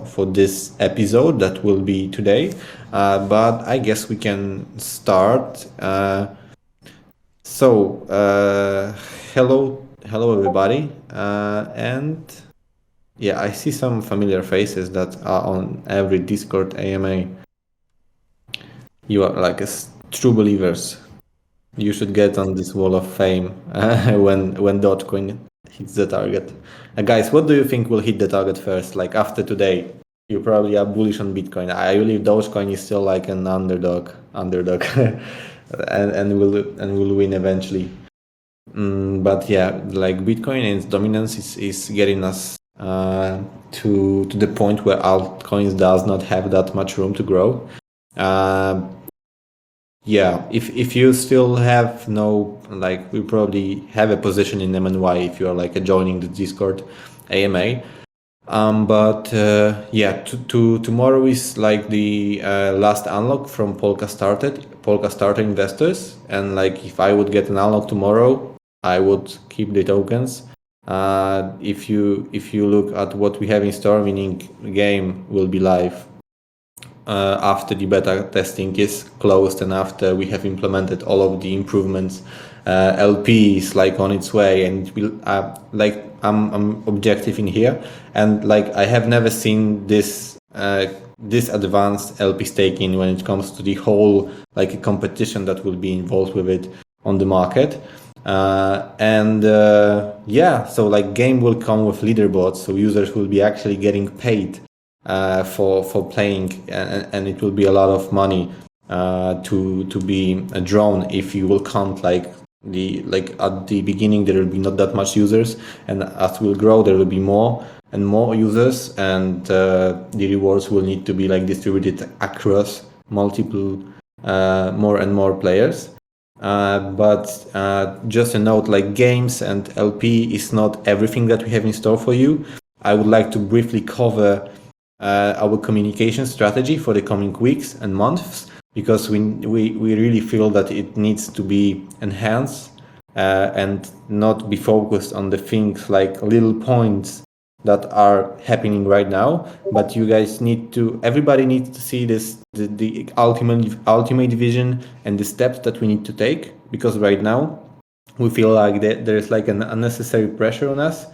for this episode that will be today. But I guess we can start. Hello everybody, and yeah, I see some familiar faces that are on every Discord AMA. You are like true believers. You should get on this wall of fame when Dogecoin hits the target. Guys, what do you think will hit the target first? Like after today, you probably are bullish on Bitcoin. I believe Dogecoin is still like an underdog, and will win eventually. But yeah, like Bitcoin and its dominance is getting us to the point where altcoins does not have that much room to grow. Yeah, if you still have we probably have a position in MNY if you are like joining the Discord AMA. Tomorrow is like the last unlock from Polka Starter investors, and like if I would get an unlock tomorrow, I would keep the tokens. If you look at what we have in store, meaning the game will be live after the beta testing is closed and after we have implemented all of the improvements. LP is like on its way, and it will I'm objective in here, and like I have never seen this advanced LP staking when it comes to the whole like a competition that will be involved with it on the market. So like game will come with leaderboards, so users will be actually getting paid for playing, and it will be a lot of money to be drawn if you will count at the beginning there will be not that much users, and as we'll grow there will be more and more users, and the rewards will need to be like distributed across multiple more and more players. Just a note, like games and LP is not everything that we have in store for you. I would like to briefly cover our communication strategy for the coming weeks and months, because we really feel that it needs to be enhanced and not be focused on the things like little points that are happening right now, but you guys everybody needs to see the ultimate vision and the steps that we need to take, because right now we feel like there's like an unnecessary pressure on us.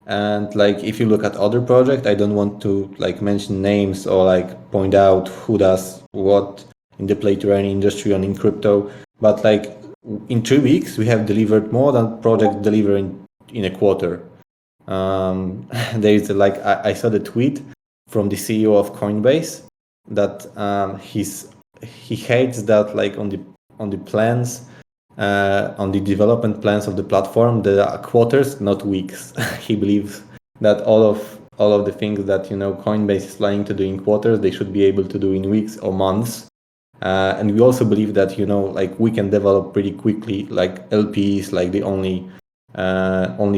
And like if you look at other projects, I don't want to like mention names or like point out who does what in the play to earn industry and in crypto, but like in 3 weeks we have delivered more than projects deliver in a quarter. There is I saw the tweet from the CEO of Coinbase that he hates that like on the plans on the development plans of the platform there are quarters, not weeks. He believes that all of the things that Coinbase is planning to do in quarters, they should be able to do in weeks or months. And we also believe that like we can develop pretty quickly. Like LP is like the only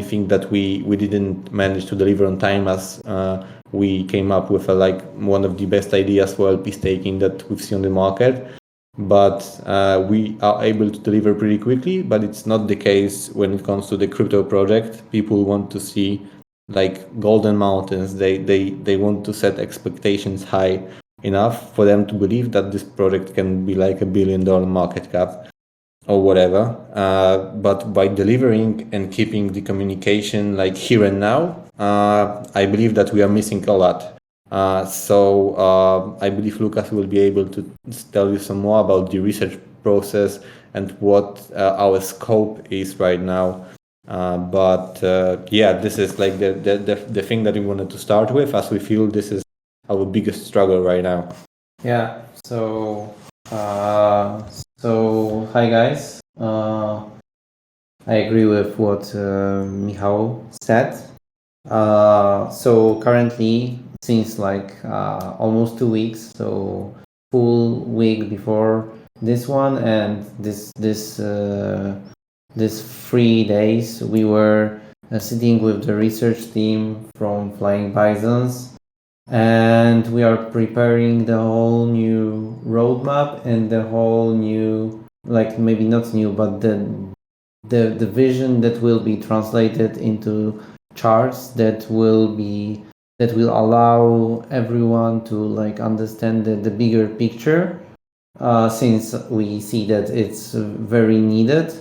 thing that we didn't manage to deliver on time, as we came up with like one of the best ideas for LP staking that we've seen on the market. But we are able to deliver pretty quickly, but it's not the case when it comes to the crypto project. People want to see like golden mountains. They want to set expectations high enough for them to believe that this project can be like $1 billion market cap or whatever. But by delivering and keeping the communication like here and now, I believe that we are missing a lot. I believe Lucas will be able to tell you some more about the research process and what our scope is right now. This is like the thing that we wanted to start with, as we feel this is our biggest struggle right now. Yeah. So hi guys. I agree with what Michał said. So currently, since like almost 2 weeks, so full week before this one and this 3 days, we were sitting with the research team from Flying Bisons, and we are preparing the whole new roadmap and the whole new, like maybe not new, but the vision that will be translated into charts that will be that will allow everyone to like understand the bigger picture, since we see that it's very needed.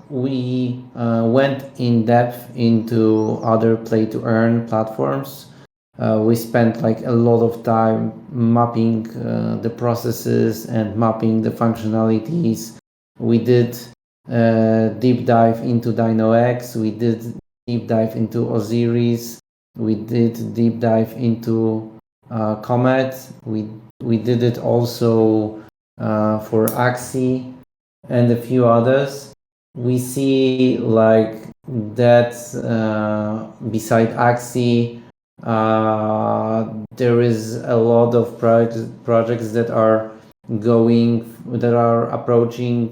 We went in depth into other play to earn platforms. We spent like a lot of time mapping the processes and mapping the functionalities. We did deep dive into DynoX. We did deep dive into Osiris. We did deep dive into Comet. We did it also for Axie and a few others. We see like that beside Axie, there is a lot of projects that are approaching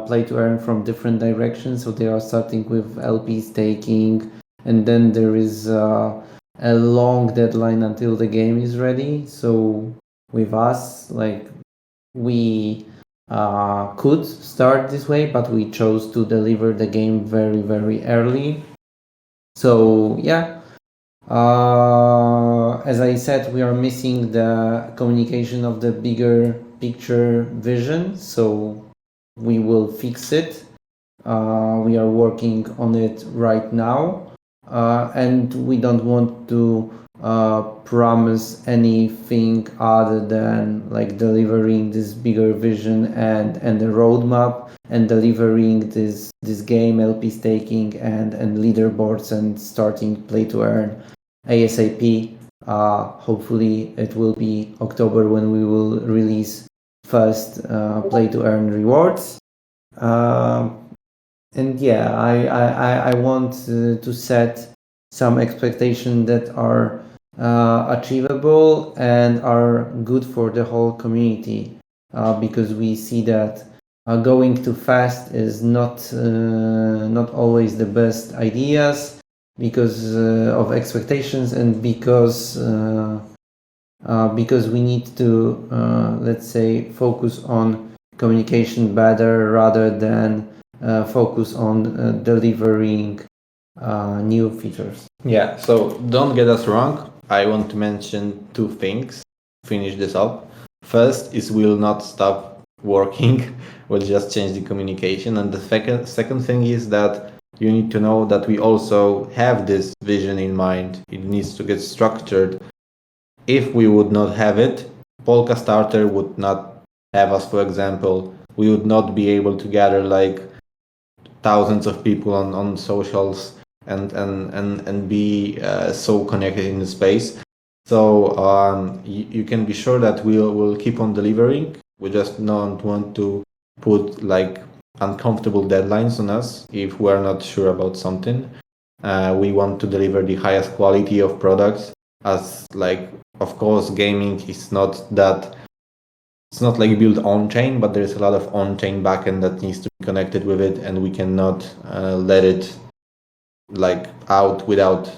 play to earn from different directions. So they are starting with LP staking, and then there is a long deadline until the game is ready. So with us, like we could start this way, but we chose to deliver the game very, very early. So yeah, as I said, we are missing the communication of the bigger picture vision, so we will fix it. We are working on it right now, and we don't want to promise anything other than like delivering this bigger vision and the roadmap, and delivering this game LP staking and leaderboards and starting play to earn ASAP. Hopefully it will be October when we will release first play to earn rewards. And yeah, I want to set some expectations that are achievable and are good for the whole community, because we see that going too fast is not always the best ideas, because of expectations, and because we need to let's say focus on communication better rather than focus on delivering new features. Yeah, so don't get us wrong. I want to mention two things to finish this up. First is we'll not stop working. We'll just change the communication. And the second thing is that you need to know that we also have this vision in mind. It needs to get structured. If we would not have it, Polka Starter would not have us, for example. We would not be able to gather like thousands of people on socials and be so connected in the space. So you can be sure that we'll keep on delivering. We just don't want to put like uncomfortable deadlines on us if we're not sure about something. We want to deliver the highest quality of products, as like, of course, gaming is not that, it's not like built on chain, but there's a lot of on chain backend that needs to be connected with it, and we cannot let it like out without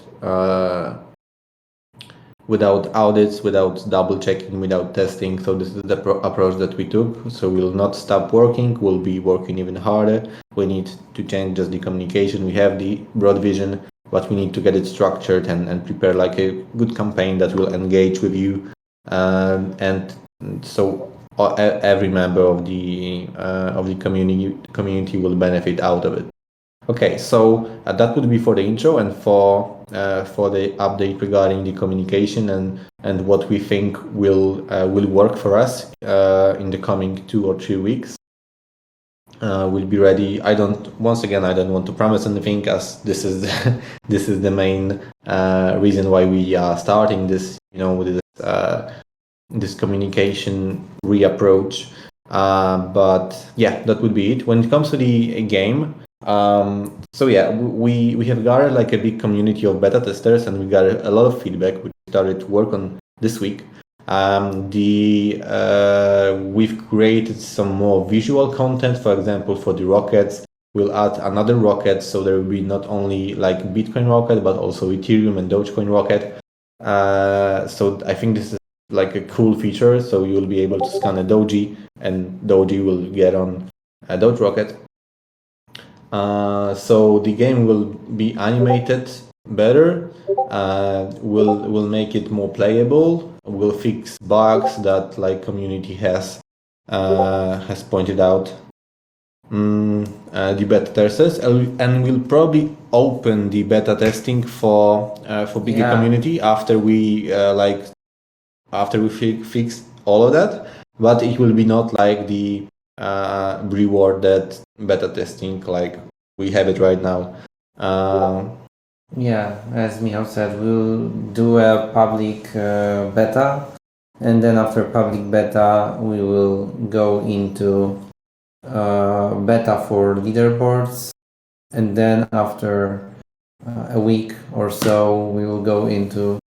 audits, without double checking, without testing. So this is the approach that we took. So we'll not stop working. We'll be working even harder. We need to change just the communication. We have the broad vision, but we need to get it structured and prepare like a good campaign that will engage with you. And so every member of the community will benefit out of it. Okay, so that would be for the intro and for the update regarding the communication and what we think will work for us in the coming 2 or 3 weeks. We'll be ready. I don't want to promise anything, as this is the main reason why we are starting this, with this communication reapproach. But yeah, that would be it. When it comes to the game, so yeah, we have gathered like a big community of beta testers, and we got a lot of feedback. We started to work on this week. We've created some more visual content. For example, for the rockets, we'll add another rocket, so there will be not only like Bitcoin rocket, but also Ethereum and Dogecoin rocket. So I think this is like a cool feature. So you'll be able to scan a Doji, and Doji will get on a Doge rocket. So the game will be animated better. We'll make it more playable. We'll fix bugs that like community has pointed out. The beta testers, and we'll probably open the beta testing for bigger community after we fix all of that. But it will be not like the rewarded beta testing like we have it right now. As Michał said, we'll do a public beta, and then after public beta, we will go into beta for leaderboards, and then after a week or so, we will go into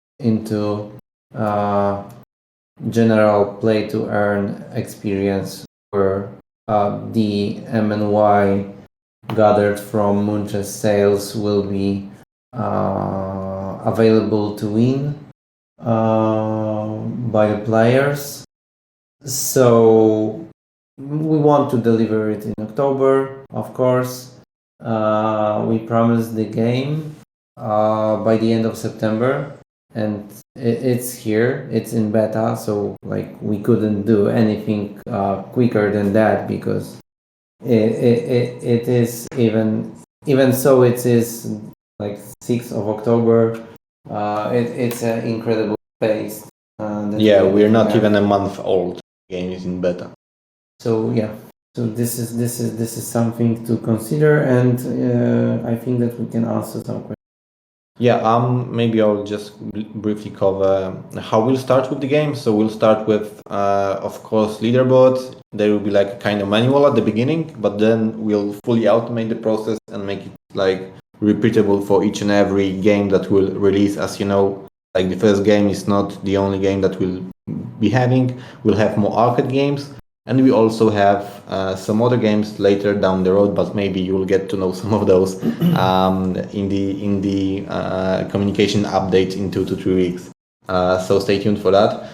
general play to earn experience, where the MNY gathered from Munch's sales will be available to win by the players. So we want to deliver it in October, of course. We promised the game by the end of September, and it's here, it's in beta, so like we couldn't do anything quicker than that, because it is even so it is like 6th of October. It's an incredible pace. We're not even a month old. The game is in beta. So this is something to consider, and I think that we can answer some questions. Maybe I'll just briefly cover how we'll start with the game. So we'll start with, of course, leaderboards. There will be like a kind of manual at the beginning, but then we'll fully automate the process and make it like repeatable for each and every game that we'll release. As you know, like the first game is not the only game that we'll be having. We'll have more arcade games, and we also have some other games later down the road, but maybe you'll get to know some of those in the communication updates in 2 to 3 weeks. So stay tuned for that.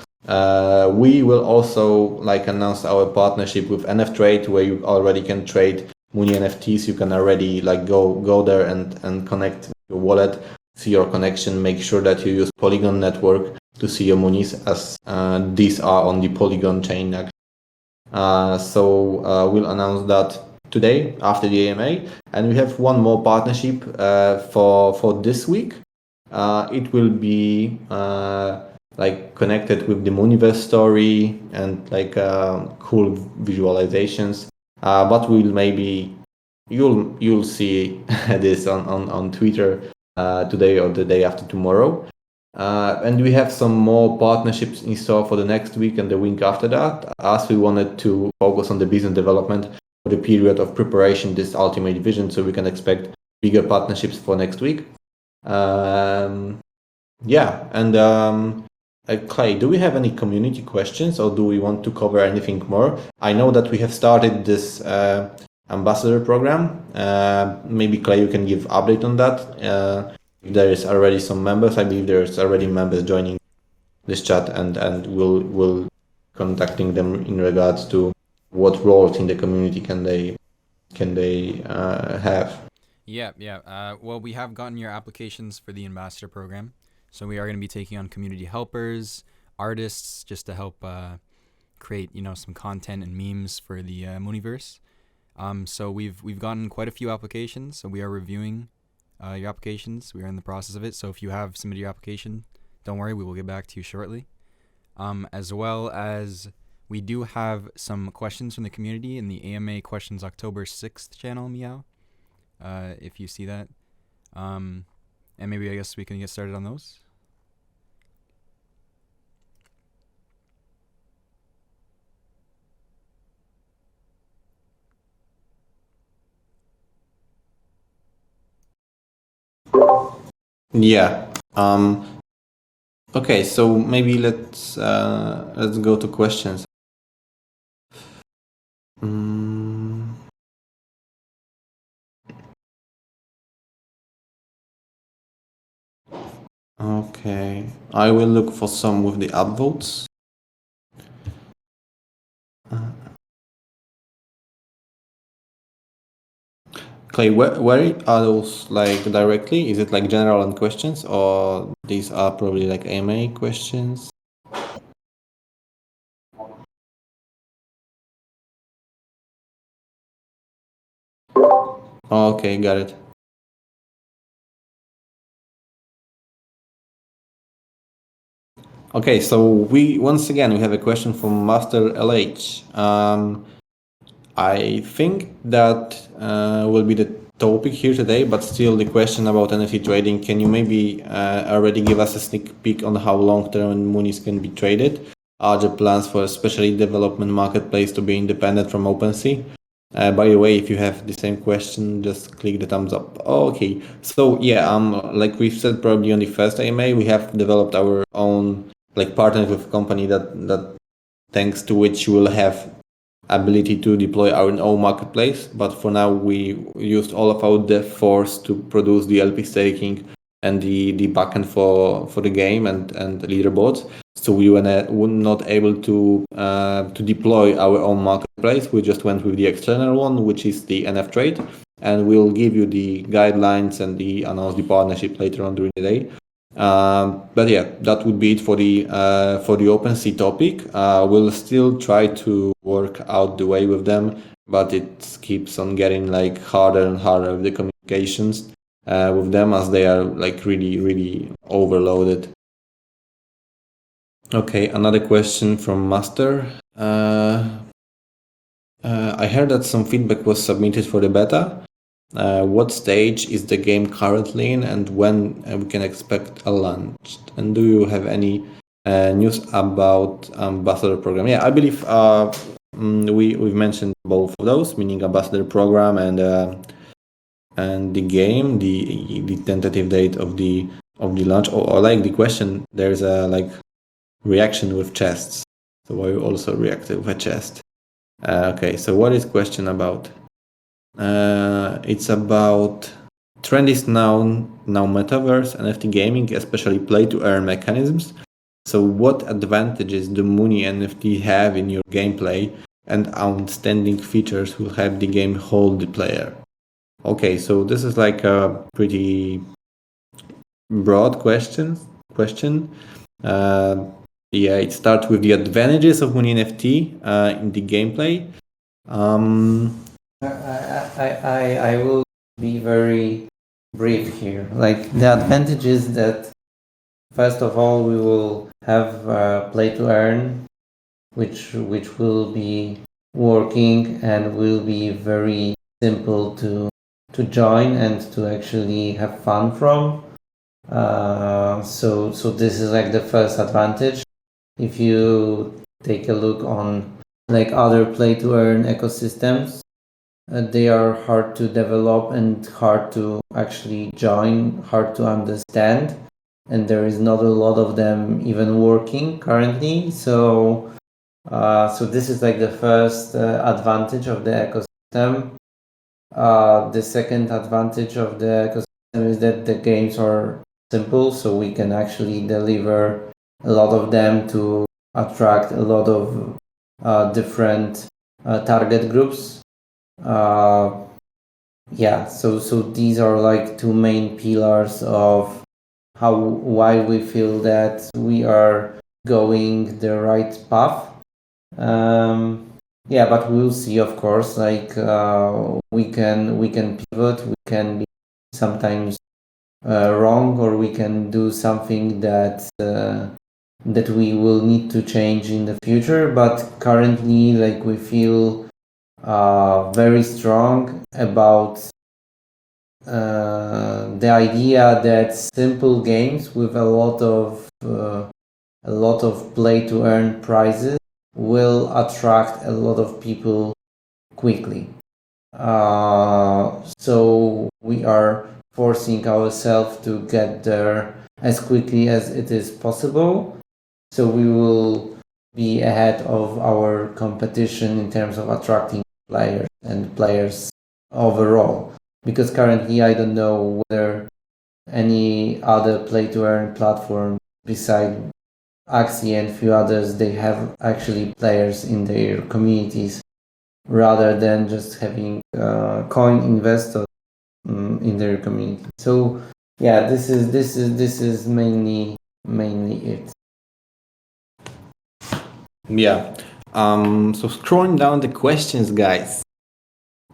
We will also like announce our partnership with NFTrade, where you already can trade MoonieNFTs. You can already like go there and connect your wallet, see your connection, make sure that you use Polygon network to see your Moonies, as these are on the Polygon chain. So we'll announce that today after the AMA, and we have one more partnership for this week. It will be like connected with the Mooniverse story and like cool visualizations. But you'll see this on Twitter today or the day after tomorrow. And we have some more partnerships in store for the next week and the week after that, as we wanted to focus on the business development for the period of preparation, this ultimate vision, so we can expect bigger partnerships for next week. Clay, do we have any community questions, or do we want to cover anything more? I know that we have started this ambassador program. Maybe Clay, you can give update on that. There is already some members. I believe there's already members joining this chat, and we'll contacting them in regards to what roles in the community can they have. Well, we have gotten your applications for the ambassador program, so we are going to be taking on community helpers, artists, just to help create some content and memes for the Mooniverse. So we've gotten quite a few applications, so we are reviewing your applications. We are in the process of it, so if you have submitted your application, don't worry, we will get back to you shortly. As well as we do have some questions from the community in the AMA Questions October 6th channel, Meow, if you see that. And maybe I guess we can get started on those. Okay, so maybe let's go to questions. Okay, I will look for some with the upvotes. Clay, where are those like directly? Is it like general and questions, or these are probably like AMA questions? Okay, got it. Okay, so we once again we have a question from Master LH. I think that will be the topic here today, but still the question about NFT trading. Can you maybe already give us a sneak peek on how long-term Moonies can be traded? Are there plans for a specially development marketplace to be independent from OpenSea? By the way, if you have the same question, just click the thumbs up. Okay, so yeah, like we've said probably on the first AMA, we have developed our own like partnered with a company that thanks to which we will have ability to deploy our own marketplace. But for now, we used all of our dev force to produce the LP staking and the backend for the game and leaderboards. So we were not able to deploy our own marketplace. We just went with the external one, which is the NF Trade, and we'll give you the guidelines and announce the partnership later on during the day. But yeah, that would be it for the OpenSea topic. We'll still try to work out the way with them, but it keeps on getting like harder and harder with the communications with them as they are like really overloaded. Okay, another question from Master. I heard that some feedback was submitted for the beta. What stage is the game currently in, and when we can expect a launch? And do you have any news about ambassador program? Yeah, I believe we've mentioned both of those, meaning ambassador program and the game, the tentative date of the launch. Or like the question, there's a like reaction with chests. So I also reacted with a chest. Okay, so what is question about? It's about trend is now metaverse, NFT gaming, especially play to earn mechanisms. So what advantages do MoonieNFT have in your gameplay, and outstanding features will have the game hold the player? Okay, so this is like a pretty broad question. Yeah, it starts with the advantages of MoonieNFT in the gameplay. I will be very brief here. Like the advantage is that first of all we will have play to earn, which will be working and will be very simple to join and to actually have fun from. So this is like the first advantage. If you take a look on like other play to earn ecosystems, they are hard to develop and hard to actually join, hard to understand, and there is not a lot of them even working currently. So this is like the first advantage of the ecosystem. The second advantage of the ecosystem is that the games are simple, so we can actually deliver a lot of them to attract a lot of different target groups. Yeah, so these are like two main pillars of why we feel that we are going the right path. Yeah, but we'll see, of course. Like we can pivot, we can be sometimes wrong, or we can do something that we will need to change in the future. But currently, like we feel very strong about the idea that simple games with a lot of play to earn prizes will attract a lot of people quickly. So we are forcing ourselves to get there as quickly as it is possible. So we will be ahead of our competition in terms of attracting players and players overall. Because currently I don't know whether any other play to earn platform beside Axie and few others, they have actually players in their communities rather than just having coin investors in their community. So yeah, this is mainly it. Yeah. So scrolling down the questions, guys.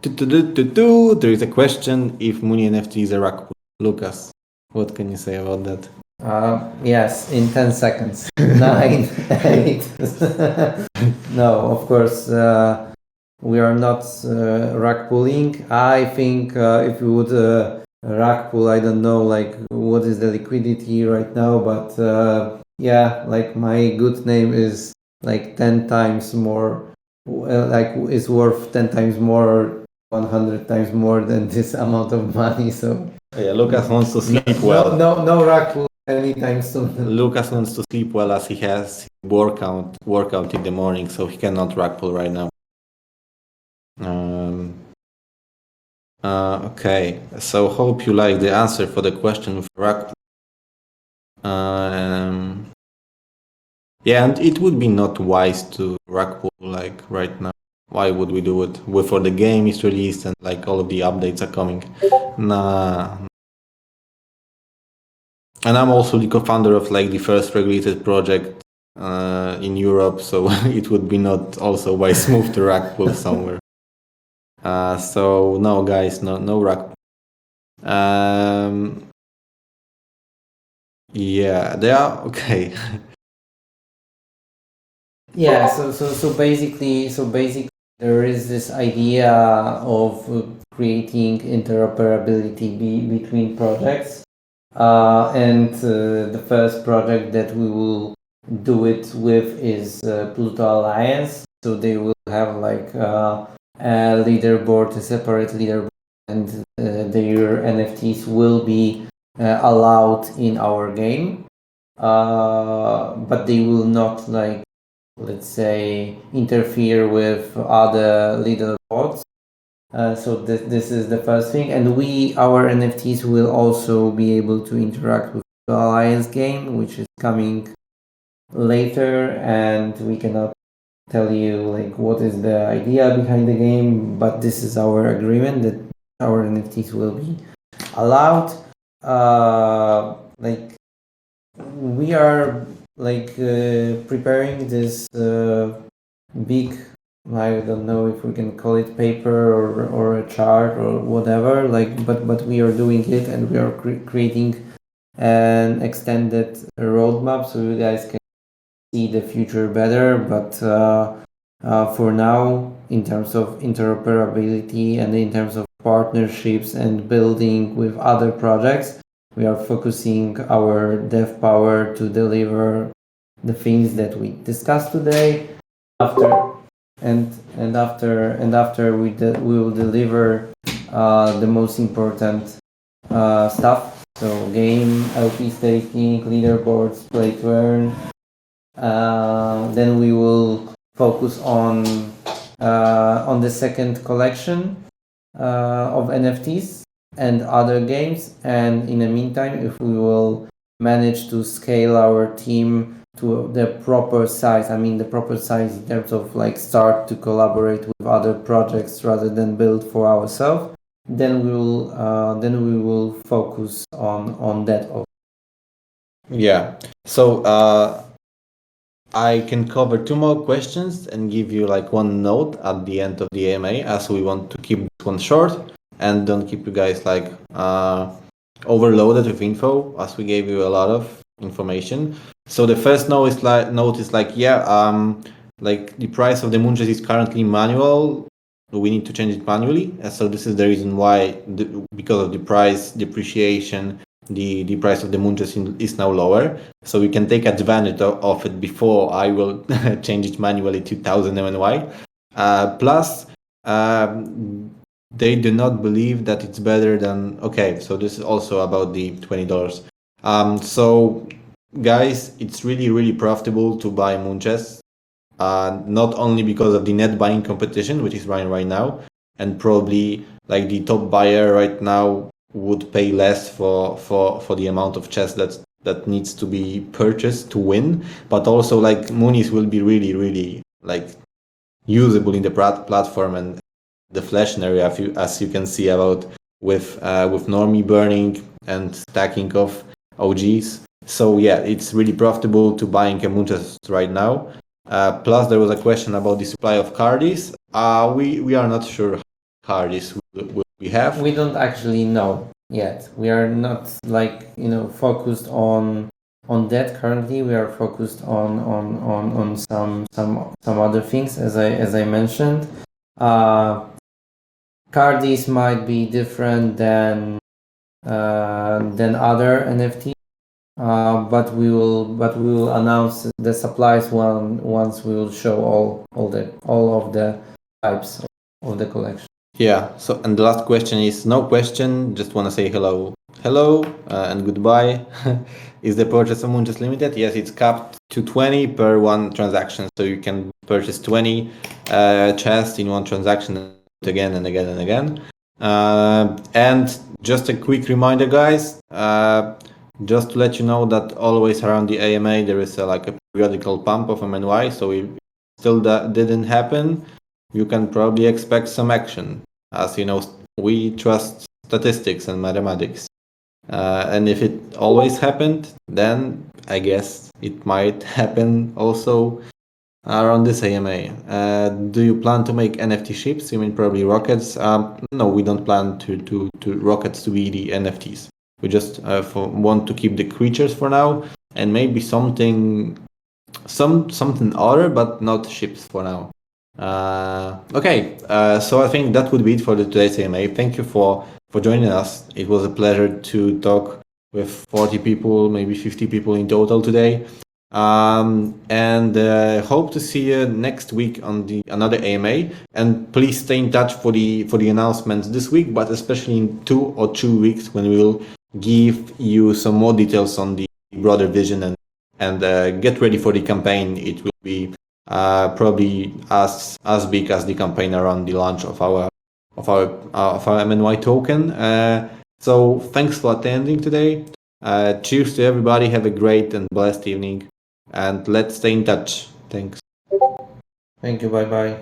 There is a question if MoonieNFT is a rug pull. Lucas, what can you say about that? Yes, in 10 seconds. 9, 8. No, of course, we are not rug pulling. I think if we would rug pull, I don't know, like what is the liquidity right now, but yeah, like my good name is like 10 times more, like is worth 10 times more, 100 times more than this amount of money. So Yeah, Lucas wants to sleep well. no rug pull anytime soon. Lucas wants to sleep well as he has workout in the morning, so he cannot rug pull right now. Okay, so hope you like the answer for the question of rug pull. Yeah, and it would be not wise to rug pull like right now. Why would we do it? Before the game is released and like all of the updates are coming. Nah. And I'm also the co-founder of like the first regulated project in Europe, so it would be not also wise move to rug pull somewhere. So no, guys, no rug pull. Yeah, they are okay. Yeah, so basically there is this idea of creating interoperability between projects, and the first project that we will do it with is Pluto Alliance. So they will have like a leaderboard, a separate leaderboard, and their NFTs will be allowed in our game, but they will not, like, let's say, interfere with other leaderboards. So this is the first thing, and our NFTs will also be able to interact with the Alliance game, which is coming later, and we cannot tell you like what is the idea behind the game, but this is our agreement that our NFTs will be allowed. Like we are like preparing this big, I don't know if we can call it paper or a chart or whatever, like, but we are doing it, and we are creating an extended roadmap so you guys can see the future better. But for now, in terms of interoperability and in terms of partnerships and building with other projects, we are focusing our dev power to deliver the things that we discussed today. After we will deliver the most important stuff. So game, LP staking, leaderboards, play to earn. Then we will focus on the second collection of NFTs and other games. And in the meantime, if we will manage to scale our team to the proper size, I mean the proper size in terms of like start to collaborate with other projects rather than build for ourselves, then we will focus on that. Yeah. So I can cover two more questions and give you like one note at the end of the AMA, as we want to keep this one short and don't keep you guys like overloaded with info, as we gave you a lot of information. So the first note is like like the price of the Moonchess is currently manual. We need to change it manually. So this is the reason why, because of the price depreciation, the price of the Moonchess is now lower. So we can take advantage of it before I will change it manually to 1000 MNY. Plus, they do not believe that it's better than, okay, so this is also about the $20. So guys, it's really, really profitable to buy Moonchess. Not only because of the net buying competition, which is running right now, and probably like the top buyer right now would pay less for the amount of chess that needs to be purchased to win, but also like Moonies will be really, really like usable in the platform and the flash area, as you can see about with normie burning and stacking of OGs. So yeah, it's really profitable to buying a Moonchest right now. Plus, there was a question about the supply of Cardis. We are not sure how Cardis will we have. We don't actually know yet. We are not focused on that currently. We are focused on some other things, as I mentioned. Cardis might be different than other NFT, but we will announce the supplies once we will show all of the types of the collection. Yeah. So, and the last question is no question. Just want to say hello, and goodbye. Is the purchase of Moonchest limited? Yes, it's capped to 20 per one transaction. So you can purchase 20 chests in one transaction again and again and again. And just a quick reminder, guys. Just to let you know that always around the AMA there is a periodical pump of MNY. So if still that didn't happen, you can probably expect some action. As you know, we trust statistics and mathematics. And if it always happened, then I guess it might happen also around this AMA. Do you plan to make NFT ships? You mean probably rockets? No, we don't plan to rockets to be the NFTs. We just want to keep the creatures for now, and maybe something other, but not ships for now. Okay, so I think that would be it for today's AMA. Thank you for joining us. It was a pleasure to talk with 40 people, maybe 50 people in total today. And hope to see you next week on another AMA. And please stay in touch for the announcements this week, but especially in 2 or 2 weeks when we will give you some more details on the broader vision and get ready for the campaign. It will be probably as big as the campaign around the launch of our MNY token. So thanks for attending today. Cheers to everybody. Have a great and blessed evening. And let's stay in touch. Thanks. Thank you. Bye bye.